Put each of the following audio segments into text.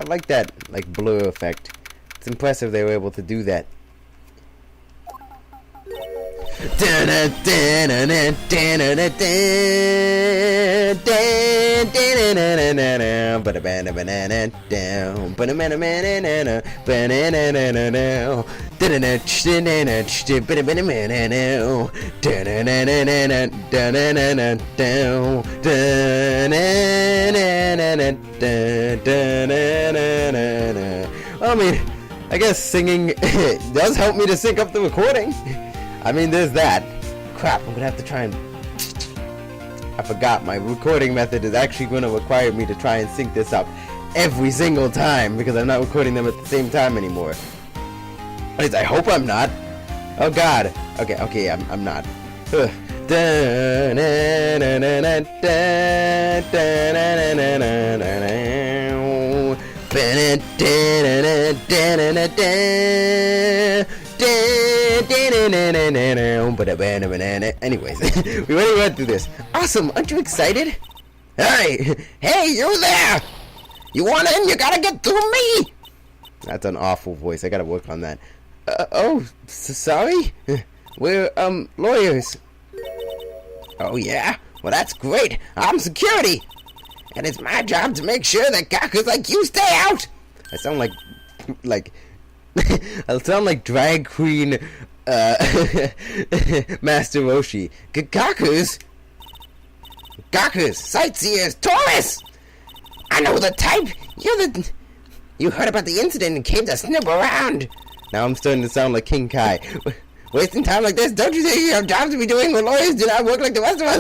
I like that, like, blur effect. It's impressive they were able to do that. I mean, I guess singing does help me to sync up the recording. I mean, there's that. Crap, I'm gonna have to try and... I forgot, my recording method is actually gonna require me to try and sync this up every single time, because I'm not recording them at the same time anymore. At least I hope I'm not. Oh god. Okay, I'm not. Ugh. Anyways, we already went through this. Awesome, aren't you excited? Hey, you there! You want in? You gotta get through me! That's an awful voice. I gotta work on that. Sorry? We're, lawyers. Oh, yeah? Well, that's great. I'm security. And it's my job to make sure that gawkers like you stay out. I sound like I sound like drag queen, Master Roshi. Gawkers? Gawkers, sightseers, tourists! I know the type. You heard about the incident and came to snoop around. Now I'm starting to sound like King Kai. Wasting time like this, don't you think you have jobs to be doing when lawyers do not work like the rest of us?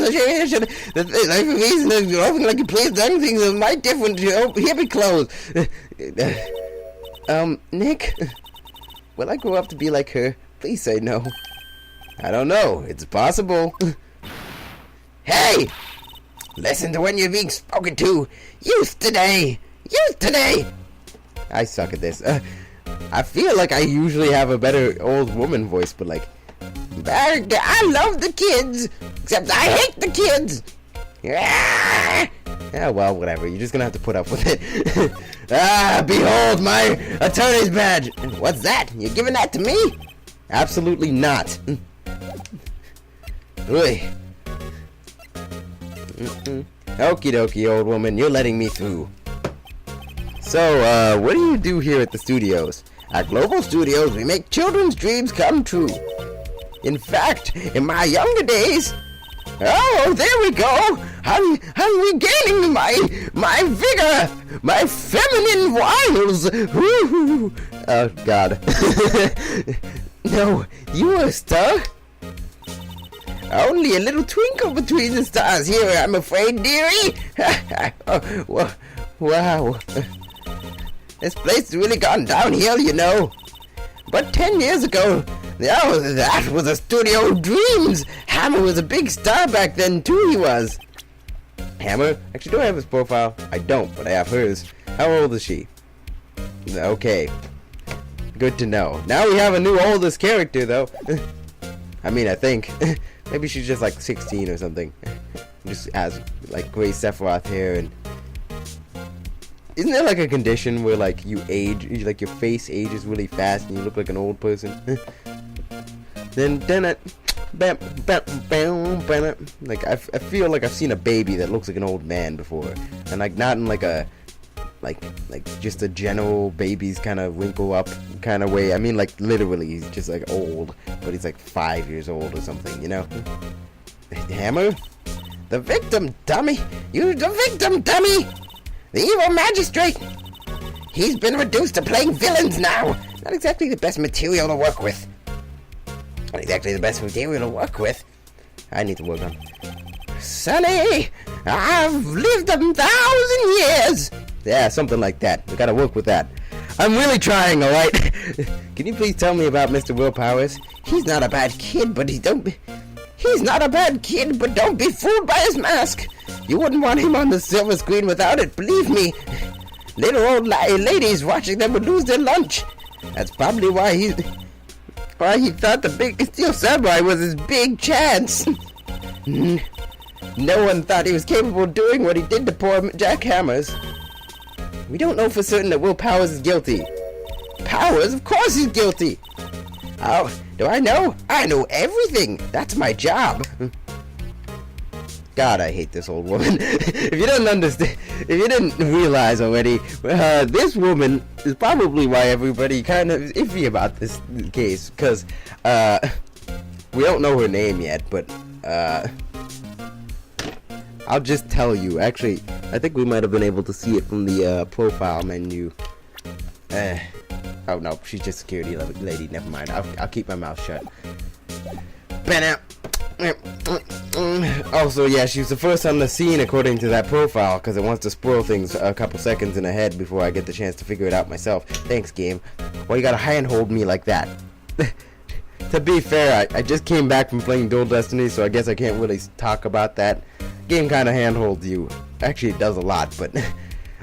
Life of reason is often like you please done things that might different. Here be closed. Nick? Will I grow up to be like her? Please say no. I don't know. It's possible. Hey! Listen to when you're being spoken to. Youth today! Youth today! I suck at this. I feel like I usually have a better old woman voice, but like... I love the kids! Except I hate the kids! Yeah, well, whatever. You're just gonna have to put up with it. Behold my attorney's badge! What's that? You're giving that to me? Absolutely not. Oy. Okie dokie, old woman. You're letting me through. So, what do you do here at the studios? At Global Studios, we make children's dreams come true. In fact, in my younger days... Oh, there we go! I'm regaining my vigor! My feminine wiles! Woo-hoo. Oh, God. No, you are a star? Only a little twinkle between the stars here, I'm afraid, dearie! Oh, wow. This place has really gone downhill, you know. But 10 years ago, that was a studio of dreams. Hammer was a big star back then, too, he was. Hammer? Actually, do I have his profile? I don't, but I have hers. How old is she? Okay. Good to know. Now we have a new oldest character, though. I mean, I think. Maybe she's just like 16 or something. Just has, like, gray Sephiroth hair and... Isn't there like a condition where like you age, like your face ages really fast and you look like an old person? Then it, like I feel like I've seen a baby that looks like an old man before, and like not in like a like just a general baby's kind of wrinkle up kind of way. I mean like literally he's just like old, but he's like 5 years old or something, you know? Hammer? The victim, dummy! You the victim, dummy! The evil magistrate! He's been reduced to playing villains now! Not exactly the best material to work with. Not exactly the best material to work with. I need to work on. Sonny! I've lived 1,000 years! Yeah, something like that. We gotta work with that. I'm really trying, alright? Can you please tell me about Mr. Will Powers? He's not a bad kid, but He's not a bad kid, but don't be fooled by his mask. You wouldn't want him on the silver screen without it, believe me. Little old ladies watching them would lose their lunch. That's probably why he thought the big steel samurai was his big chance. No one thought he was capable of doing what he did to poor Jack Hammers. We don't know for certain that Will Powers is guilty. Powers? Of course he's guilty! Oh, do I know? I know everything! That's my job! God, I hate this old woman. If you didn't understand, if you didn't realize already, this woman is probably why everybody kind of is iffy about this case, because, we don't know her name yet, but, I'll just tell you. Actually, I think we might have been able to see it from the, profile menu. Oh no, she's just security lady, never mind. I'll keep my mouth shut. Also, yeah, she was the first on the scene according to that profile, because it wants to spoil things a couple seconds in ahead before I get the chance to figure it out myself. Thanks, game. Why you gotta handhold me like that? To be fair, I just came back from playing Dual Destiny, so I guess I can't really talk about that. Game kinda handholds you. Actually, it does a lot, but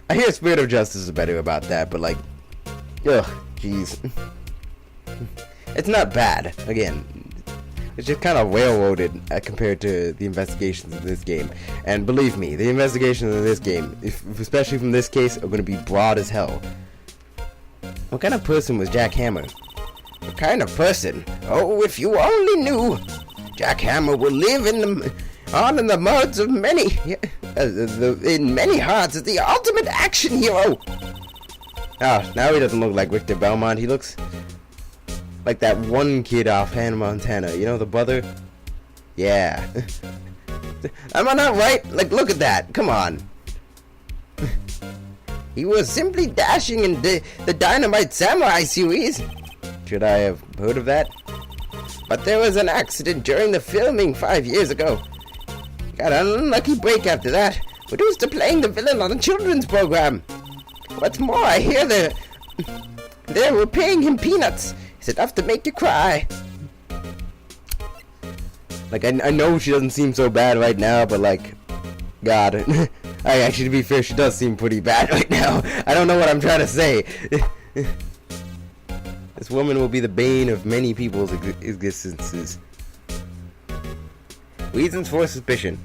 I hear Spirit of Justice is better about that, but like, ugh, jeez. It's not bad. Again, it's just kind of railroaded compared to the investigations in this game. And believe me, the investigations in this game, especially from this case, are going to be broad as hell. What kind of person was Jack Hammer? What kind of person? Oh, if you only knew! Jack Hammer will live in the mouths of many, in many hearts as the ultimate action hero! Oh, now he doesn't look like Richter Belmont. He looks like that one kid off Hannah Montana. You know, the brother? Yeah. Am I not right? Like, look at that. Come on. He was simply dashing in the Dynamite Samurai series. Should I have heard of that? But there was an accident during the filming 5 years ago. Got an unlucky break after that. Reduced to playing the villain on a children's program. What's more, I hear they were paying him peanuts. It's enough to make you cry. Like, I know she doesn't seem so bad right now, but like, God. Actually, to be fair, she does seem pretty bad right now. I don't know what I'm trying to say. This woman will be the bane of many people's existences. Reasons for suspicion.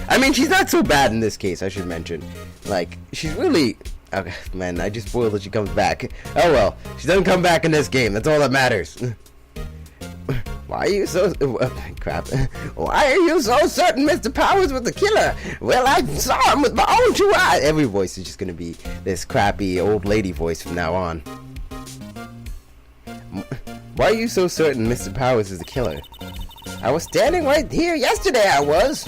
I mean, she's not so bad in this case, I should mention. Like, she's really... Okay, man, I just spoiled that she comes back. Oh well, she doesn't come back in this game, that's all that matters. Why are you so... crap. Why are you so certain Mr. Powers was the killer? Well, I saw him with my own 2 eyes. Every voice is just gonna be this crappy old lady voice from now on. Why are you so certain Mr. Powers is the killer? I was standing right here yesterday, I was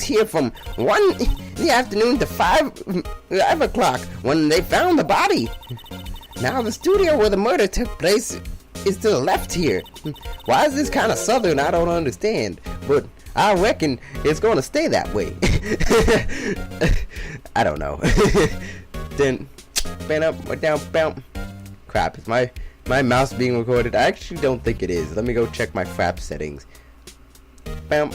here from 1 in the afternoon to 5 o'clock when they found the body. Now the studio where the murder took place is to the left here. Why is this kind of southern? I don't understand. But I reckon it's going to stay that way. I don't know. Then, down. Crap, is my mouse being recorded? I actually don't think it is. Let me go check my frap settings. Bam.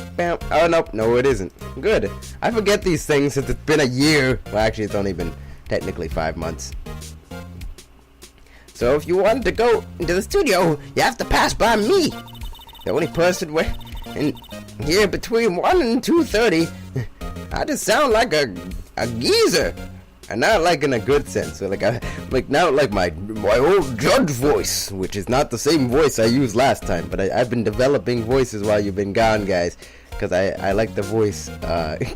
Oh, nope. No, it isn't. Good. I forget these things since it's been a year. Well, actually, it's only been technically 5 months. So if you want to go into the studio, you have to pass by me. The only person in here between 1 and 2:30. I just sound like a geezer. And not like in a good sense. So like now like my old judge voice, which is not the same voice I used last time. But I've been developing voices while you've been gone, guys, because I like the voice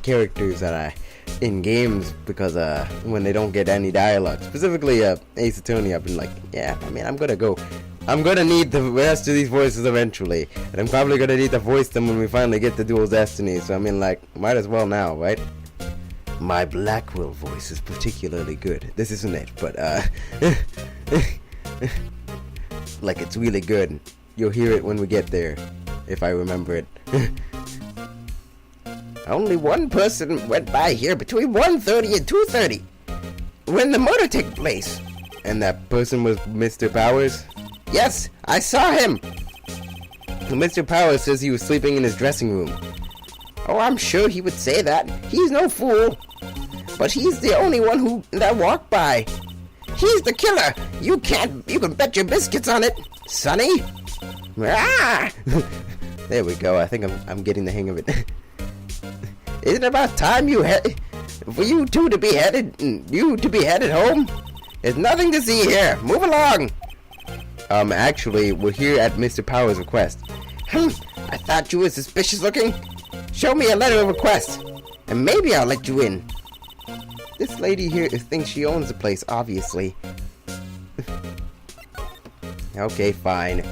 characters that in games, because when they don't get any dialogue, specifically Ace Attorney, I've been like, yeah, I mean, I'm gonna need the rest of these voices eventually, and I'm probably gonna need to voice them when we finally get to Dual Destiny. So I mean, like, might as well now, right? My Blackwell voice is particularly good. This isn't it, but like, it's really good. You'll hear it when we get there, if I remember it. Only one person went by here between 1:30 and 2:30 when the murder took place. And that person was Mr. Powers? Yes, I saw him. Mr. Powers says he was sleeping in his dressing room. Oh, I'm sure he would say that. He's no fool. But he's the only one that walked by. He's the killer. You can bet your biscuits on it, Sonny. Ah! There we go. I think I'm getting the hang of it. Isn't it about time you For you two to be headed home? There's nothing to see here. Move along. Actually, we're here at Mr. Power's request. I thought you were suspicious looking. Show me a letter of request, and maybe I'll let you in. This lady here thinks she owns the place, obviously. Okay, fine.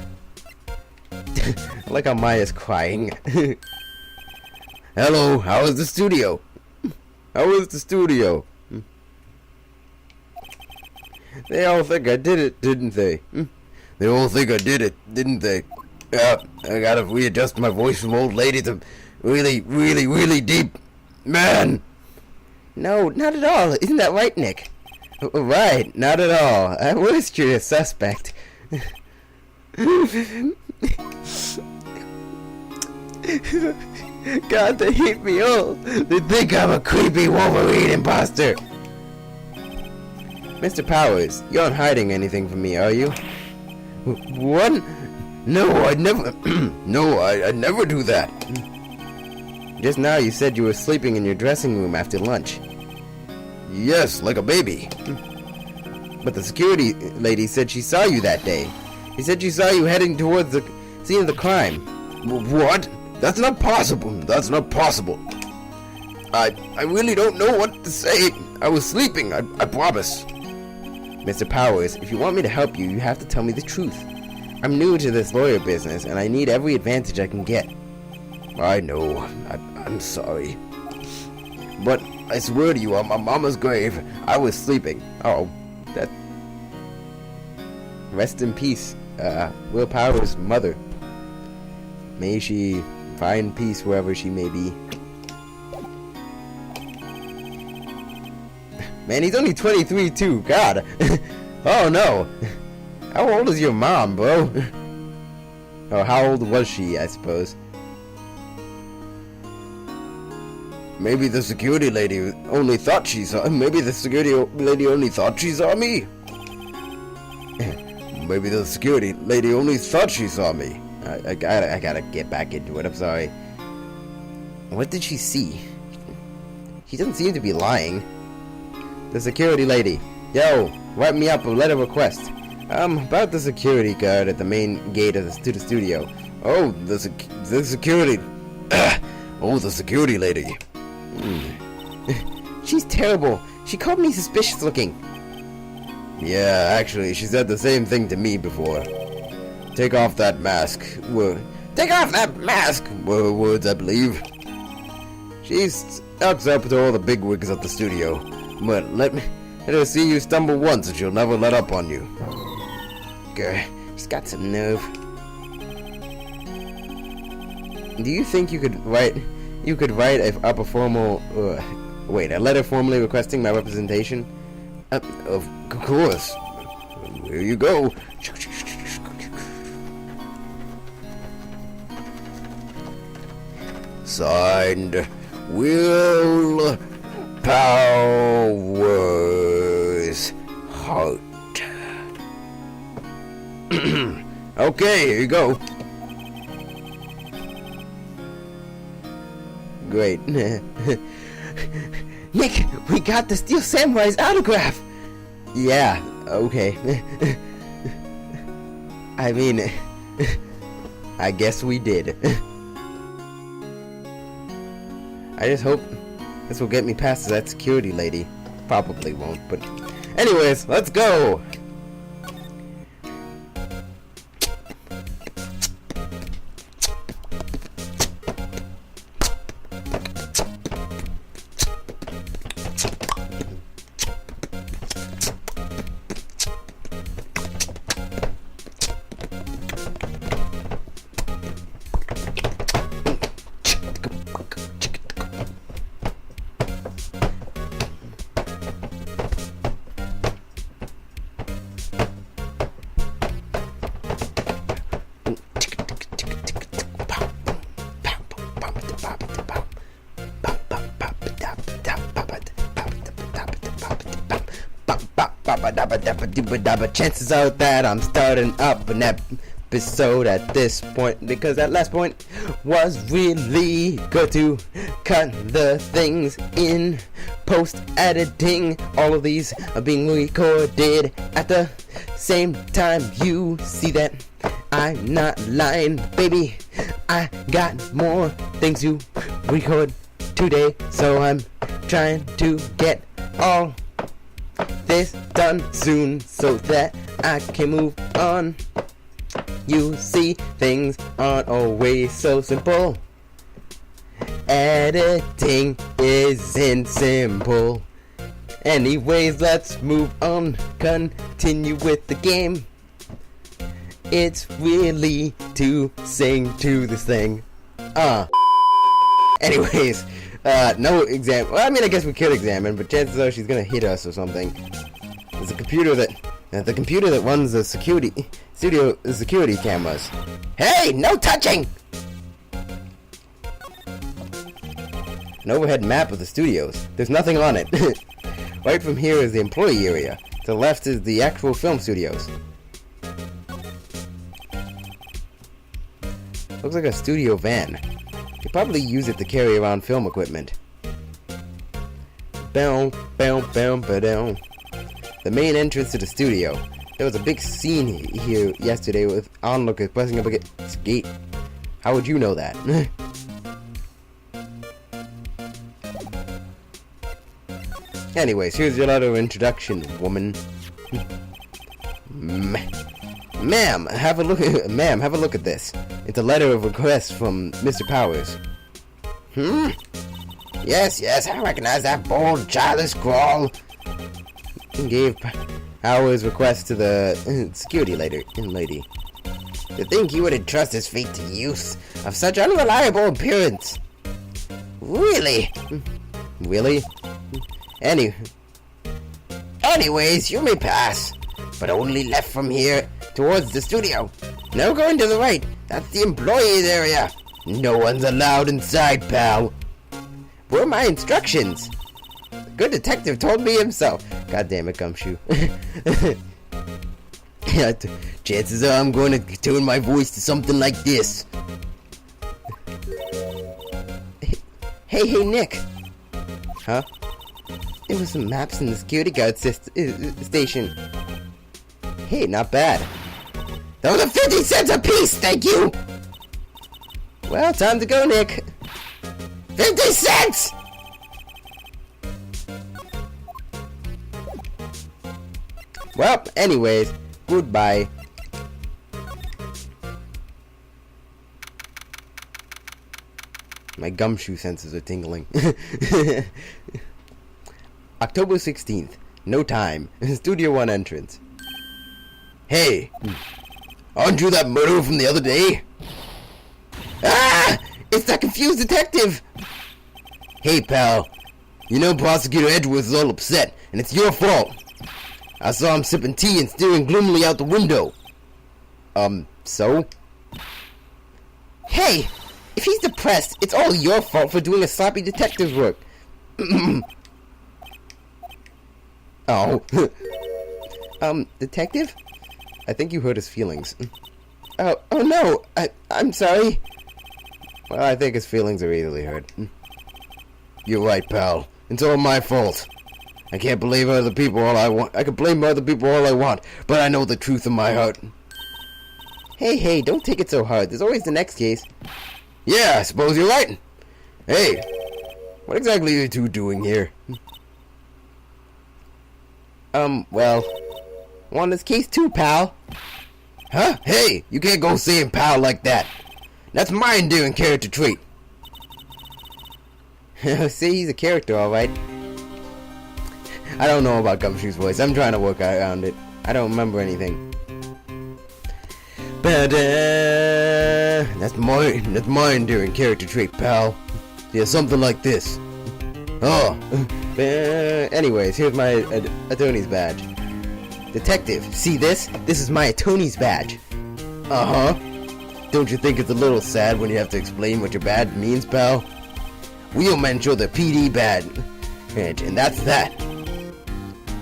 I like how Maya's crying. Hello, how is the studio? How is the studio? They all think I did it, didn't they? They all think I did it, didn't they? Yeah, I gotta readjust my voice from old lady to really, really, really deep. Man! No, not at all. Isn't that right, Nick? Right, not at all. I was you're a suspect. God, they hate me all. They think I'm a creepy Wolverine imposter. Mr. Powers, you aren't hiding anything from me, are you? What? No, I'd never. No, I'd never do that. Just now you said you were sleeping in your dressing room after lunch. Yes, like a baby. But the security lady said she saw you that day. She said she saw you heading towards the scene of the crime. What? That's not possible. That's not possible. I really don't know what to say. I was sleeping, I promise. Mr. Powers, if you want me to help you, you have to tell me the truth. I'm new to this lawyer business, and I need every advantage I can get. I know. I'm sorry. But I swear to you, on my mama's grave, I was sleeping. Oh, that... Rest in peace, Will Powers' mother. May she find peace wherever she may be. Man, he's only 23 too. God. Oh no. How old is your mom, bro? Oh, how old was she, I suppose? Maybe the security lady only thought she saw. Maybe the security lady only thought she saw me. Maybe the security lady only thought she saw me. I gotta get back into it. I'm sorry. What did she see? She doesn't seem to be lying. The security lady. Yo, write me up a letter of request. About the security guard at the main gate of the studio. Oh, the security. Oh, the security lady. She's terrible. She called me suspicious looking. Yeah, actually, she said the same thing to me before. Take off that mask. Take off that mask! Were words, I believe. She sucks up to all the bigwigs at the studio. But let her see you stumble once and she'll never let up on you. Girl, she's got some nerve. Do you think you could write up a formal, a letter formally requesting my representation? Of course. Here you go. Signed, Will Powers Hart. Okay, here you go. Great. Nick, we got the Steel Samurai's autograph! Yeah, okay. I mean, I guess we did. I just hope this will get me past that security lady. Probably won't, but... Anyways, let's go! Chances are that I'm starting up in that episode at this point, because that last point was really good to cut the things in post-editing. All of these are being recorded at the same time. You see that I'm not lying, baby. I got more things to record today, so I'm trying to get all this done soon so that I can move on. You see, things aren't always so simple. Editing isn't simple. Anyways, let's move on. Continue with the game. It's really to sing to this thing. Anyways, no exam. Well, I mean, I guess we could examine, but chances are she's gonna hit us or something. There's a computer the computer that runs the security cameras. Hey, no touching! An overhead map of the studios. There's nothing on it. Right from here is the employee area. To the left is the actual film studios. Looks like a studio van. You probably use it to carry around film equipment. Bow, bow, bow, ba-dow. The main entrance to the studio. There was a big scene here yesterday with onlookers pressing up against the gate. How would you know that? Anyways, here's your letter of introduction, woman. Ma'am, have a look at this. It's a letter of request from Mr. Powers. Yes, I recognize that bold, childish scrawl. Gave Powers' request to the security lady. To think he would entrust his fate to use of such unreliable appearance. Really? Anyways, you may pass, but only left from here towards the studio. Now going to the right. That's the employees area. No one's allowed inside, pal. Where are my instructions? The good detective told me himself. God damn it, Gumshoe. Chances are I'm going to tune my voice to something like this. Hey, Nick. Huh? There was some maps in the security guard station. Hey, not bad. Those are 50 cents a piece, thank you! Well, time to go, Nick. 50 cents! Well, anyways, goodbye. My gumshoe senses are tingling. October 16th. No time. Studio 1 entrance. Hey! Aren't you that murderer from the other day? Ah! It's that confused detective! Hey, pal. You know Prosecutor Edwards is all upset, and it's your fault. I saw him sipping tea and staring gloomily out the window. So? Hey! If he's depressed, it's all your fault for doing a sloppy detective's work. Oh. Detective? I think you hurt his feelings. Oh no! I'm sorry. Well, I think his feelings are easily hurt. You're right, pal. It's all my fault. I can't blame other people all I want. I can blame other people all I want, but I know the truth in my heart. Hey, don't take it so hard. There's always the next case. Yeah, I suppose you're right. Hey, what exactly are you two doing here? Well, on this case too, pal. Huh? Hey, you can't go saying pal like that. That's my endearing character trait. See, he's a character, alright. I don't know about Gumshoe's voice. I'm trying to work around it. I don't remember anything. But, that's my endearing character trait, pal. Yeah, something like this. Oh. Anyways, here's my attorney's badge. Detective, see this? This is my attorney's badge. Uh-huh. Don't you think it's a little sad when you have to explain what your badge means, pal? Wheelmen show the PD badge, and that's that.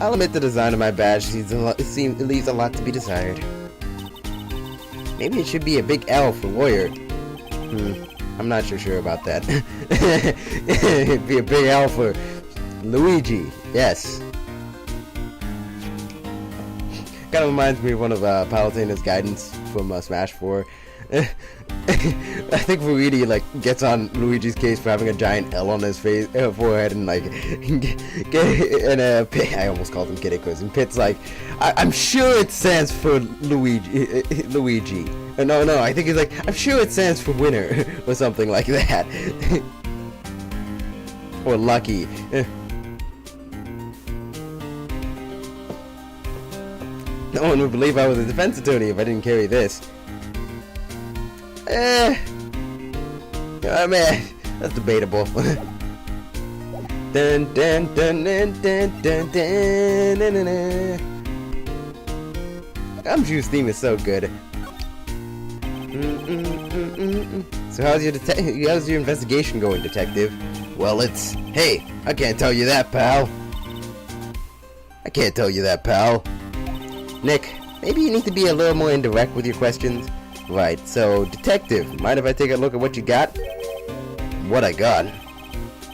I'll admit the design of my badge leaves a lot to be desired. Maybe it should be a big L for lawyer. I'm not so sure about that. It'd be a big L for Luigi. Yes. Kind of reminds me of one of Palutena's guidance from Smash 4. I think Luigi like gets on Luigi's case for having a giant L on his face, forehead, and like I almost called him Kid Icarus. And Pit's like, I'm sure it stands for Luigi. Luigi. No, I think he's like, I'm sure it stands for winner or something like that. Or lucky. No one would believe I was a defense attorney if I didn't carry this. Oh man, that's debatable. Dun, dun, dun, dun, dun, dun, dun, dun, dun, dun. Gumshoe's theme is so good. So how's your investigation going, detective? Well, hey, I can't tell you that, pal. Nick, maybe you need to be a little more indirect with your questions. Right, so, detective, mind if I take a look at what you got? What I got?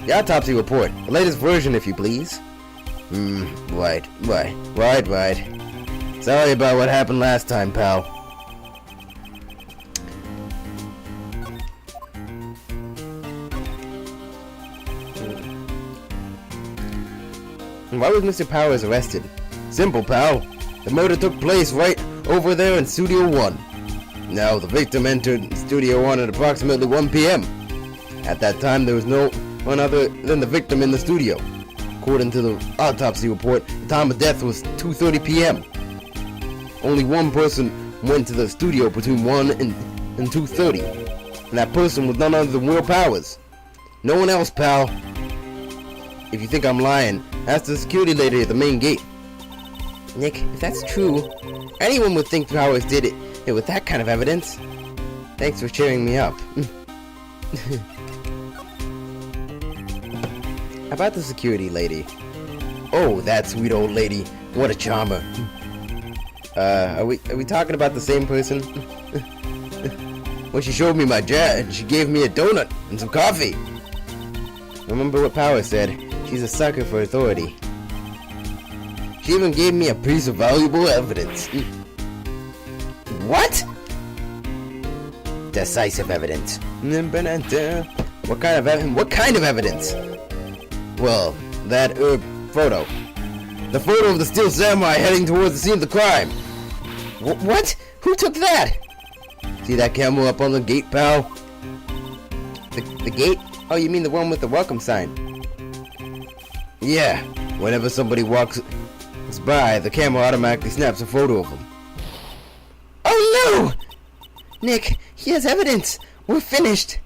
The autopsy report, the latest version, if you please. Right. Sorry about what happened last time, pal. Why was Mr. Powers arrested? Simple, pal. The murder took place right over there in Studio 1. Now, the victim entered Studio 1 at approximately 1 p.m. At that time, there was no one other than the victim in the studio. According to the autopsy report, the time of death was 2:30 p.m. Only one person went to the studio between 1 and 2:30, and that person was none other than Will Powers. No one else, pal. If you think I'm lying, ask the security lady at the main gate. Nick, if that's true, anyone would think Powers did it with that kind of evidence. Thanks for cheering me up. How about the security lady? Oh, that sweet old lady. What a charmer. Are we talking about the same person? When she showed me my jet, she gave me a donut and some coffee. Remember what Powers said. She's a sucker for authority. She even gave me a piece of valuable evidence. What? Decisive evidence. What kind of evidence? Well, that photo. The photo of the Steel Samurai heading towards the scene of the crime. What? Who took that? See that camera up on the gate, pal? The gate? Oh, you mean the one with the welcome sign? Yeah. Whenever somebody walks by, the camera automatically snaps a photo of them. Oh no! Nick, he has evidence. We're finished.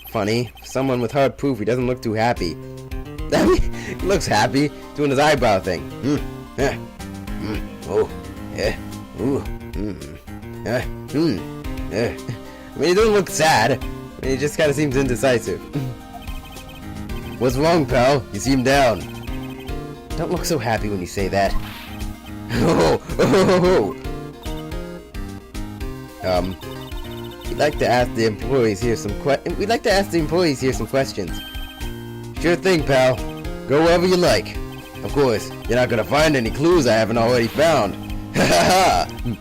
Funny, someone with hard proof, he doesn't look too happy. I mean, he looks happy, doing his eyebrow thing. I mean, he doesn't look sad. I mean, he just kind of seems indecisive. What's wrong, pal? You seem down. Don't look so happy when you say that. We'd like to ask the employees here some questions. Sure thing, pal. Go wherever you like. Of course, you're not gonna find any clues I haven't already found. Ha ha! I'm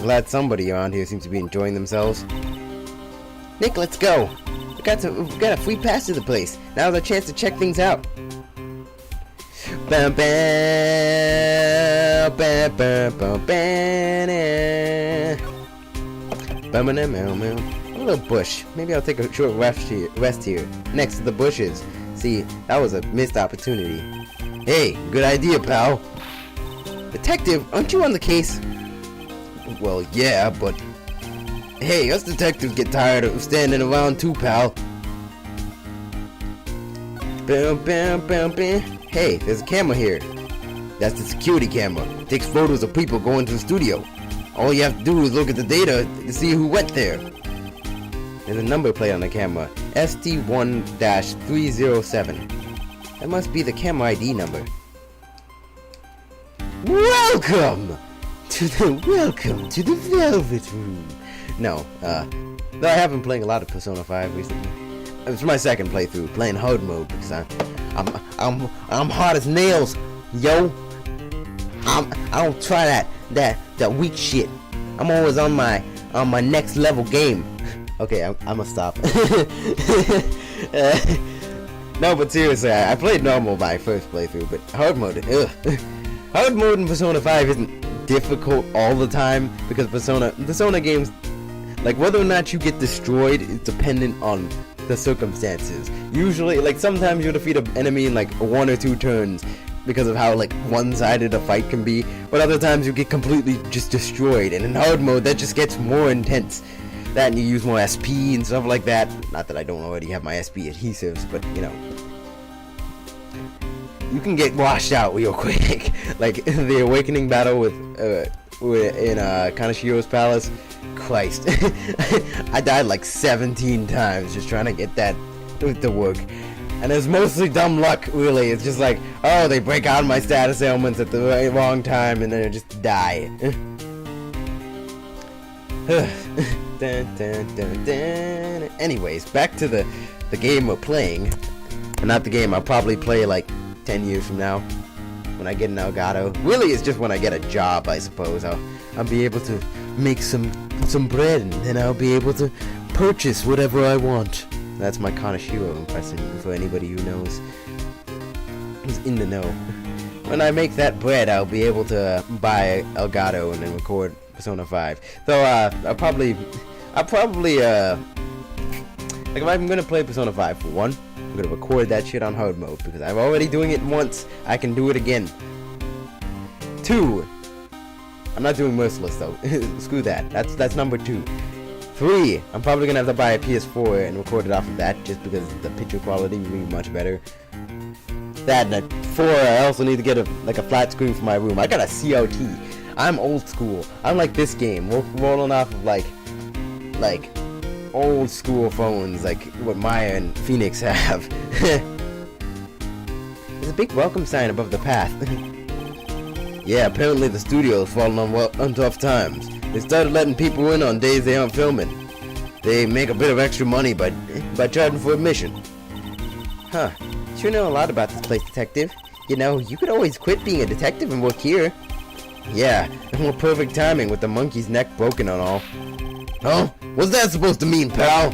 glad somebody around here seems to be enjoying themselves. Nick, let's go. We've got a free pass to the place. Now's our chance to check things out. Bam, bam, bam, bam, bam, bam. A little bush. Maybe I'll take a short rest here, next to the bushes. See, that was a missed opportunity. Hey, good idea, pal. Detective, aren't you on the case? Well, yeah, but... Hey, us detectives get tired of standing around too, pal. Bam, bam, bam, bam. Hey, there's a camera here. That's the security camera. It takes photos of people going to the studio. All you have to do is look at the data to see who went there. There's a number plate on the camera. ST1-307. That must be the camera ID number. Welcome welcome to the Velvet Room. No, though I have been playing a lot of Persona 5 recently. It's my second playthrough, playing hard mode because I'm hard as nails, yo. I don't try that weak shit. I'm always on my next level game. Okay, I'm gonna stop. No, but seriously, I played normal my first playthrough, but hard mode, ugh. Hard mode in Persona 5 isn't difficult all the time because Persona games, like whether or not you get destroyed is dependent on the circumstances. Usually, like sometimes you defeat an enemy in like 1 or 2 turns because of how like one-sided a fight can be, but other times you get completely just destroyed, and in hard mode that just gets more intense. That and you use more SP and stuff like that. Not that I don't already have my SP adhesives, but you know, you can get washed out real quick. Like the awakening battle with in Kanashiro's palace. Christ, I died like 17 times just trying to get that to work, and it's mostly dumb luck. Really, it's just like, oh, they break out my status ailments at the wrong time, and then I just die. Dun, dun, dun, dun. Anyways, back to the game we're playing. Not the game I'll probably play like 10 years from now when I get an Elgato. Really, it's just when I get a job, I suppose. I'll be able to make some bread, and then I'll be able to purchase whatever I want. That's my Kanashiro impression for anybody who knows, who's in the know. When I make that bread, I'll be able to buy Elgato and then record Persona 5. Though I'll probably like if I'm gonna play Persona 5 for one, I'm gonna record that shit on hard mode because I'm already doing it once. I can do it again. 2, I'm not doing Merciless though. Screw that. That's number 2. 3, I'm probably gonna have to buy a PS4 and record it off of that just because the picture quality will be much better. That and 4, I also need to get a flat screen for my room. I got a CRT. I'm old school. I'm like this game. We're rolling off of like old school phones, like what Maya and Phoenix have. There's a big welcome sign above the path. Yeah, apparently the studio's fallen on tough times. They started letting people in on days they aren't filming. They make a bit of extra money by charging for admission. Huh. Sure know a lot about this place, detective. You know, you could always quit being a detective and work here. Yeah, and more perfect timing with the monkey's neck broken and all. Huh? What's that supposed to mean, pal?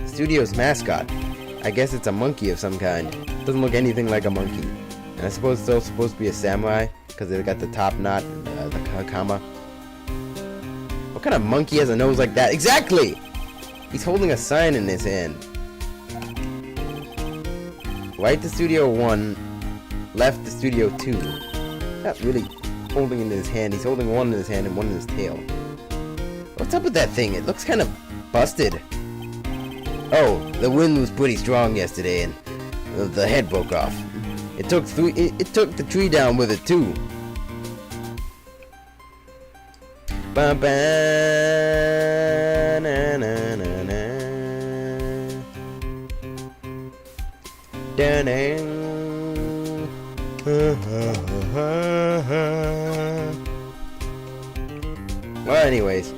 Studio's mascot. I guess it's a monkey of some kind. Doesn't look anything like a monkey. And I suppose it's still supposed to be a samurai, because they got the top knot and the hakama. What kind of monkey has a nose like that? Exactly! He's holding a sign in his hand. Right to Studio 1, left to Studio 2. Not really holding it in his hand. He's holding one in his hand and one in his tail. What's up with that thing? It looks kind of busted. Oh, the wind was pretty strong yesterday and the head broke off. It took the tree down with it too. Ba ba na na na na. Da na. Well, anyways,